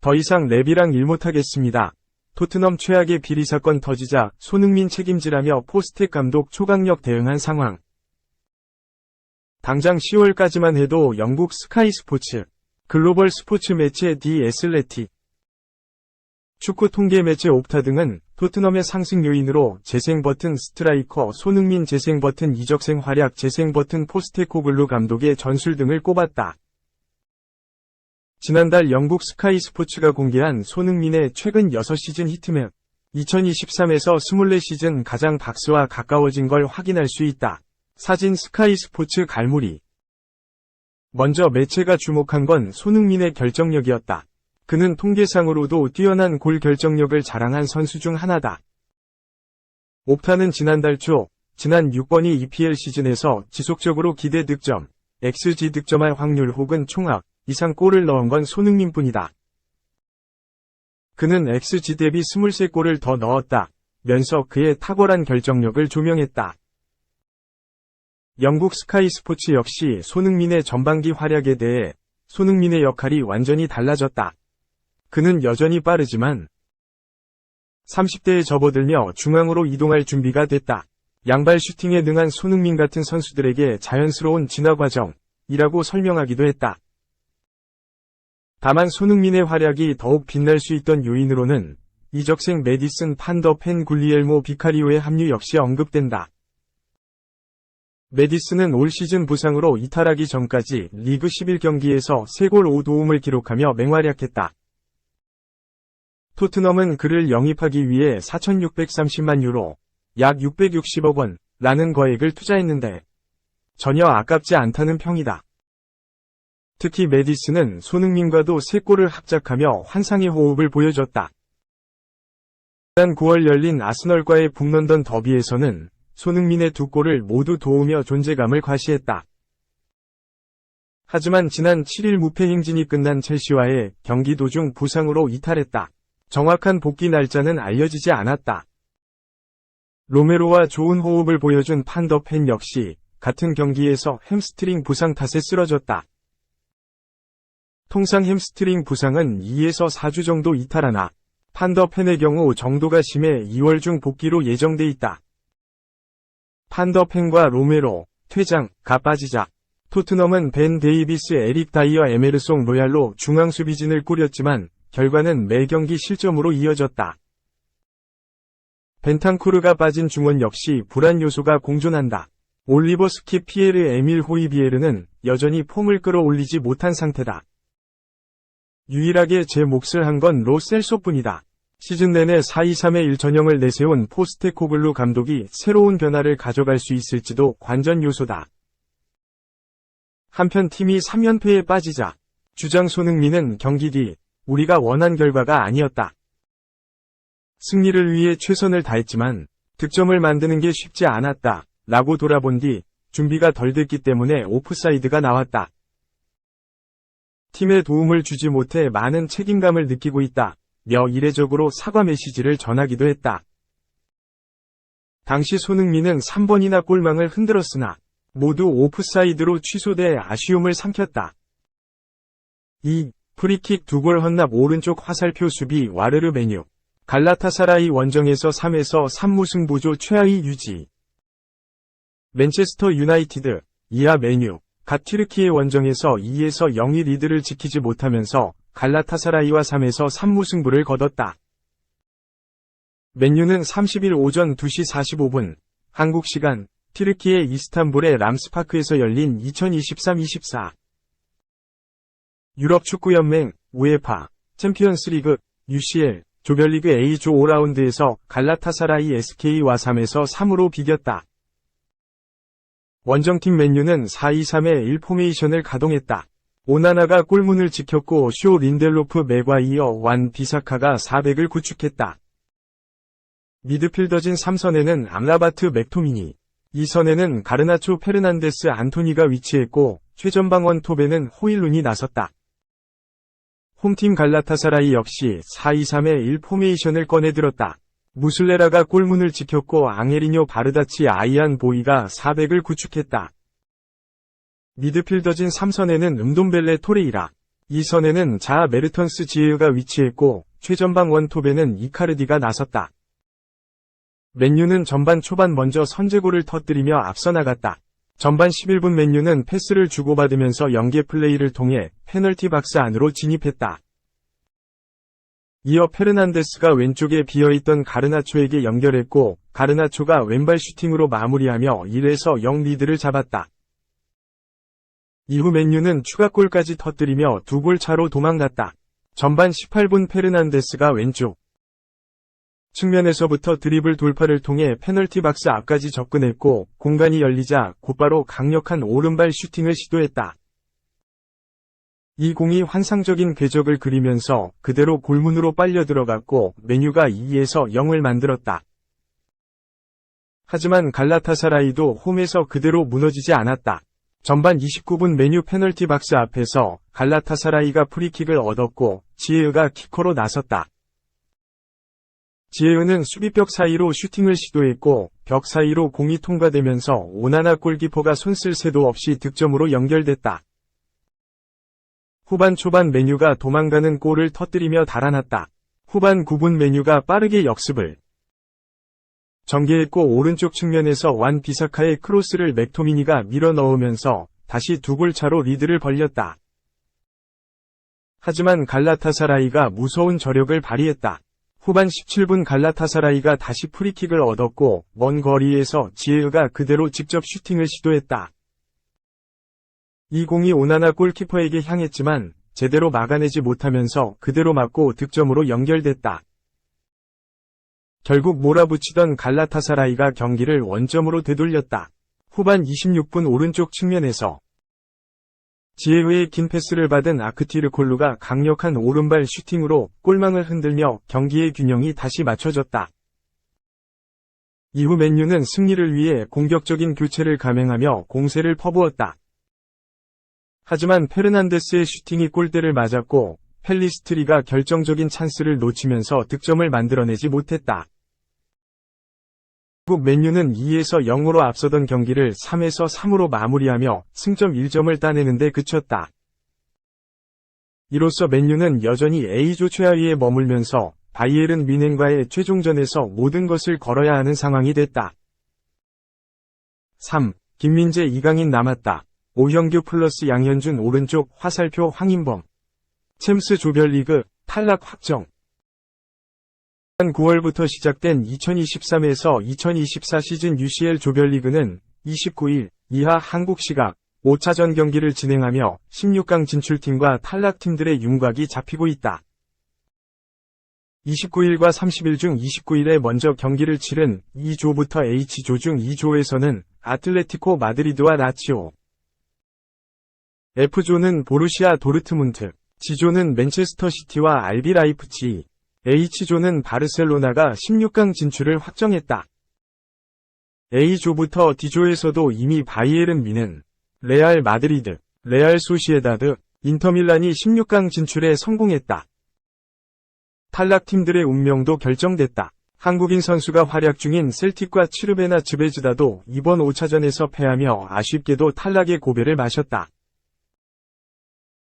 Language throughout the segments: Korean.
더 이상 랩이랑 일 못하겠습니다. 토트넘 최악의 비리 사건 터지자 손흥민 책임지라며 포스텍 감독 초강력 대응한 상황. 당장 10월까지만 해도 영국 스카이 스포츠, 글로벌 스포츠 매체 디 애슬레틱, 축구 통계 매체 옵타 등은 토트넘의 상승 요인으로 재생 버튼 스트라이커 손흥민, 재생 버튼 이적생 활약, 재생 버튼 포스테코글루 감독의 전술 등을 꼽았다. 지난달 영국 스카이 스포츠가 공개한 손흥민의 최근 6시즌 히트맵, 2023에서 24시즌 가장 박스와 가까워진 걸 확인할 수 있다. 사진 스카이 스포츠 갈무리. 먼저 매체가 주목한 건 손흥민의 결정력이었다. 그는 통계상으로도 뛰어난 골 결정력을 자랑한 선수 중 하나다. 옵타는 지난달 초, 지난 6번이 EPL 시즌에서 지속적으로 기대 득점, XG 득점할 확률 혹은 총합 이상 골을 넣은 건 손흥민뿐이다. 그는 XG 대비 23골을 더 넣었다. 면서 그의 탁월한 결정력을 조명했다. 영국 스카이 스포츠 역시 손흥민의 전반기 활약에 대해 손흥민의 역할이 완전히 달라졌다. 그는 여전히 빠르지만 30대에 접어들며 중앙으로 이동할 준비가 됐다. 양발 슈팅에 능한 손흥민 같은 선수들에게 자연스러운 진화 과정이라고 설명하기도 했다. 다만 손흥민의 활약이 더욱 빛날 수 있던 요인으로는 이적생 메디슨 판더 펜 굴리엘모 비카리오의 합류 역시 언급된다. 메디슨은 올 시즌 부상으로 이탈하기 전까지 리그 11경기에서 3골 5도움을 기록하며 맹활약했다. 토트넘은 그를 영입하기 위해 4,630만 유로, 약 660억 원, 라는 거액을 투자했는데 전혀 아깝지 않다는 평이다. 특히 메디슨은 손흥민과도 3골을 합작하며 환상의 호흡을 보여줬다. 지난 9월 열린 아스널과의 북런던 더비에서는 손흥민의 2골을 모두 도우며 존재감을 과시했다. 하지만 지난 7일 무패 행진이 끝난 첼시와의 경기 도중 부상으로 이탈했다. 정확한 복귀 날짜는 알려지지 않았다. 로메로와 좋은 호흡을 보여준 판더 펜 역시 같은 경기에서 햄스트링 부상 탓에 쓰러졌다. 통상 햄스트링 부상은 2에서 4주 정도 이탈하나 판더 펜의 경우 정도가 심해 2월 중 복귀로 예정돼 있다. 판더 펜과 로메로, 퇴장가 빠지자 토트넘은 벤 데이비스, 에릭 다이어, 에메르송 로얄로 중앙 수비진을 꾸렸지만 결과는 매 경기 실점으로 이어졌다. 벤탄쿠르가 빠진 중원 역시 불안 요소가 공존한다. 올리버 스킵, 피에르 에밀 호이비에르는 여전히 폼을 끌어올리지 못한 상태다. 유일하게 제 몫을 한 건 로 셀소뿐이다. 시즌 내내 4-2-3-1 전형을 내세운 포스테코글루 감독이 새로운 변화를 가져갈 수 있을지도 관전 요소다. 한편 팀이 3연패에 빠지자 주장 손흥민은 경기 뒤 우리가 원한 결과가 아니었다. 승리를 위해 최선을 다했지만 득점을 만드는 게 쉽지 않았다. 라고 돌아본 뒤 준비가 덜 됐기 때문에 오프사이드가 나왔다. 팀에 도움을 주지 못해 많은 책임감을 느끼고 있다. 며 이례적으로 사과 메시지를 전하기도 했다. 당시 손흥민은 3번이나 골망을 흔들었으나 모두 오프사이드로 취소돼 아쉬움을 삼켰다. 2. 프리킥 2골 헌납 오른쪽 화살표 수비 와르르 메뉴. 갈라타사라이 원정에서 3에서 3무승부조 최하위 유지. 맨체스터 유나이티드, 이하 메뉴. 갓 튀르키예 원정에서 2에서 0의 리드를 지키지 못하면서 갈라타사라이와 3에서 3무승부를 거뒀다. 맨유는 30일 오전 2시 45분, 한국 시간, 튀르키예 이스탄불의 람스파크에서 열린 2023-24 유럽축구연맹, 우에파, 챔피언스리그, UCL, 조별리그 A조 5라운드에서 갈라타사라이 SK와 3에서 3으로 비겼다. 원정팀 맨유는 4-2-3-1 포메이션을 가동했다. 오나나가 골문을 지켰고 쇼 린델로프 맥과이어 완 비사카가 400을 구축했다. 미드필더진 3선에는 암라바트 맥토미니, 2선에는 가르나초 페르난데스 안토니가 위치했고 최전방원 톱에는 호일룬이 나섰다. 홈팀 갈라타사라이 역시 4-2-3-1 포메이션을 꺼내들었다. 무슬레라가 골문을 지켰고 앙헤리뇨 바르다치 아이안 보이가 400을 구축했다. 미드필더진 3선에는 음돔벨레 토레이라, 2선에는 자아 메르턴스 지에으가 위치했고 최전방 원톱에는 이카르디가 나섰다. 맨유는 전반 초반 먼저 선제골을 터뜨리며 앞서 나갔다. 전반 11분 맨유는 패스를 주고받으면서 연계 플레이를 통해 페널티 박스 안으로 진입했다. 이어 페르난데스가 왼쪽에 비어있던 가르나초에게 연결했고 가르나초가 왼발 슈팅으로 마무리하며 1에서 0 리드를 잡았다. 이후 맨유는 추가골까지 터뜨리며 2골 차로 도망갔다. 전반 18분 페르난데스가 왼쪽 측면에서부터 드리블 돌파를 통해 페널티 박스 앞까지 접근했고 공간이 열리자 곧바로 강력한 오른발 슈팅을 시도했다. 이 공이 환상적인 궤적을 그리면서 그대로 골문으로 빨려 들어갔고 맨유가 2에서 0을 만들었다. 하지만 갈라타사라이도 홈에서 그대로 무너지지 않았다. 전반 29분 맨유 페널티 박스 앞에서 갈라타사라이가 프리킥을 얻었고 지에으가 키커로 나섰다. 지에으는 수비벽 사이로 슈팅을 시도했고 벽 사이로 공이 통과되면서 오나나 골키퍼가 손쓸 새도 없이 득점으로 연결됐다. 후반 초반 맨유가 도망가는 골을 터뜨리며 달아났다. 후반 9분 맨유가 빠르게 역습을 전개했고 오른쪽 측면에서 완 비사카의 크로스를 맥토미니가 밀어 넣으면서 다시 2골 차로 리드를 벌렸다. 하지만 갈라타사라이가 무서운 저력을 발휘했다. 후반 17분 갈라타사라이가 다시 프리킥을 얻었고 먼 거리에서 지에으가 그대로 직접 슈팅을 시도했다. 이 공이 오나나 골키퍼에게 향했지만 제대로 막아내지 못하면서 그대로 맞고 득점으로 연결됐다. 결국 몰아붙이던 갈라타사라이가 경기를 원점으로 되돌렸다. 후반 26분 오른쪽 측면에서 지에으의 긴 패스를 받은 아크티르콜루가 강력한 오른발 슈팅으로 골망을 흔들며 경기의 균형이 다시 맞춰졌다. 이후 맨유는 승리를 위해 공격적인 교체를 감행하며 공세를 퍼부었다. 하지만 페르난데스의 슈팅이 골대를 맞았고 펠리스트리가 결정적인 찬스를 놓치면서 득점을 만들어내지 못했다. 결국 맨유는 2에서 0으로 앞서던 경기를 3에서 3으로 마무리하며 승점 1점을 따내는 데 그쳤다. 이로써 맨유는 여전히 A조 최하위에 머물면서 바이에른 뮌헨과의 최종전에서 모든 것을 걸어야 하는 상황이 됐다. 3. 김민재 이강인 남았다. 오형규 플러스 양현준 오른쪽 화살표 황인범. 챔스 조별리그 탈락 확정. 9월부터 시작된 2023에서 2024 시즌 UCL 조별리그는 29일 이하 한국 시각 5차전 경기를 진행하며 16강 진출팀과 탈락팀들의 윤곽이 잡히고 있다. 29일과 30일 중 29일에 먼저 경기를 치른 2조부터 H조 중 2조에서는 아틀레티코 마드리드와 라치오, F조는 보루시아 도르트문트, G조는 맨체스터 시티와 RB 라이프치히, H조는 바르셀로나가 16강 진출을 확정했다. A조부터 D조에서도 이미 바이에른 뮌헨, 레알 마드리드, 레알 소시에다드, 인터밀란이 16강 진출에 성공했다. 탈락팀들의 운명도 결정됐다. 한국인 선수가 활약 중인 셀틱과 치르베나 즈베즈다도 이번 5차전에서 패하며 아쉽게도 탈락의 고배를 마셨다.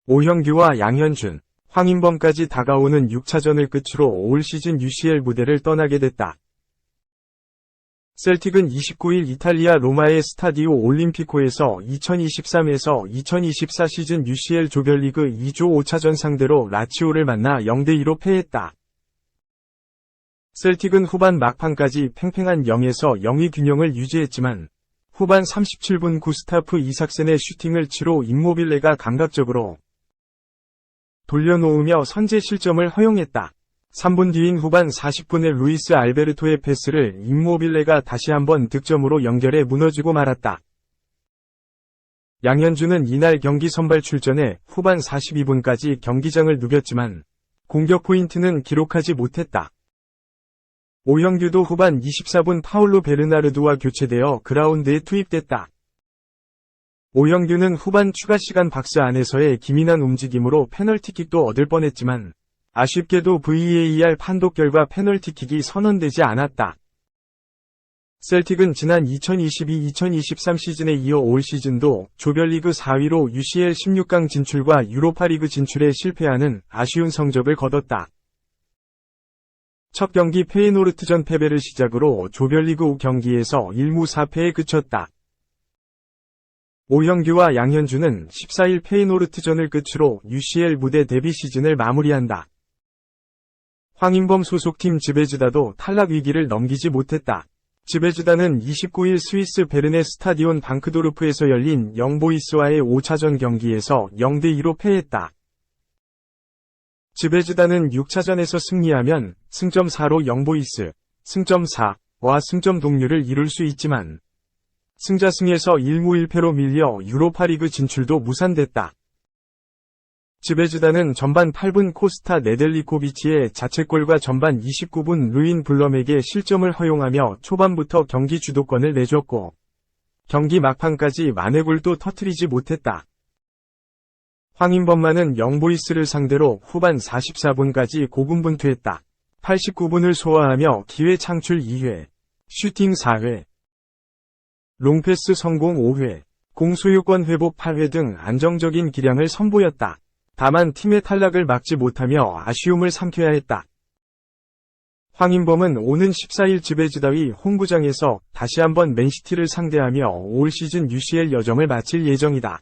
오형규와 양현준, 황인범까지 다가오는 6차전을 끝으로 올 시즌 UCL 무대를 떠나게 됐다. 셀틱은 29일 이탈리아 로마의 스타디오 올림피코에서 2023에서 2024 시즌 UCL 조별리그 2조 5차전 상대로 라치오를 만나 0대2로 패했다. 셀틱은 후반 막판까지 팽팽한 0에서 0의 균형을 유지했지만 후반 37분 구스타프 이삭센의 슈팅을 치로 임모빌레가 감각적으로 돌려놓으며 선제 실점을 허용했다. 3분 뒤인 후반 40분에 루이스 알베르토의 패스를 임모빌레가 다시 한번 득점으로 연결해 무너지고 말았다. 양현준은 이날 경기 선발 출전해 후반 42분까지 경기장을 누볐지만 공격 포인트는 기록하지 못했다. 오형규도 후반 24분 파울로 베르나르도와 교체되어 그라운드에 투입됐다. 오형규는 후반 추가 시간 박스 안에서의 기민한 움직임으로 페널티킥도 얻을 뻔했지만 아쉽게도 VAR 판독 결과 페널티킥이 선언되지 않았다. 셀틱은 지난 2022-2023 시즌에 이어 올 시즌도 조별리그 4위로 UCL 16강 진출과 유로파리그 진출에 실패하는 아쉬운 성적을 거뒀다. 첫 경기 페이노르트전 패배를 시작으로 조별리그 5경기에서 1무 4패에 그쳤다. 오형규와 양현주는 14일 페이노르트전을 끝으로 UCL 무대 데뷔 시즌을 마무리한다. 황인범 소속팀 즈베즈다도 탈락 위기를 넘기지 못했다. 즈베즈다는 29일 스위스 베른의 스타디온 방크도르프에서 열린 영보이스와의 5차전 경기에서 0대2로 패했다. 즈베즈다는 6차전에서 승리하면 승점 4로 영보이스, 승점 4와 승점 동률을 이룰 수 있지만 승자승에서 1무 1패로 밀려 유로파리그 진출도 무산됐다. 즈베즈다는 전반 8분 코스타 네델리코비치의 자책골과 전반 29분 루인 블럼에게 실점을 허용하며 초반부터 경기 주도권을 내줬고 경기 막판까지 만회골도 터뜨리지 못했다. 황인범만은 영보이스를 상대로 후반 44분까지 고군분투했다. 89분을 소화하며 기회 창출 2회, 슈팅 4회, 롱패스 성공 5회, 공소유권 회복 8회 등 안정적인 기량을 선보였다. 다만 팀의 탈락을 막지 못하며 아쉬움을 삼켜야 했다. 황인범은 오는 14일 즈베즈다위 홈구장에서 다시 한번 맨시티를 상대하며 올 시즌 UCL 여정을 마칠 예정이다.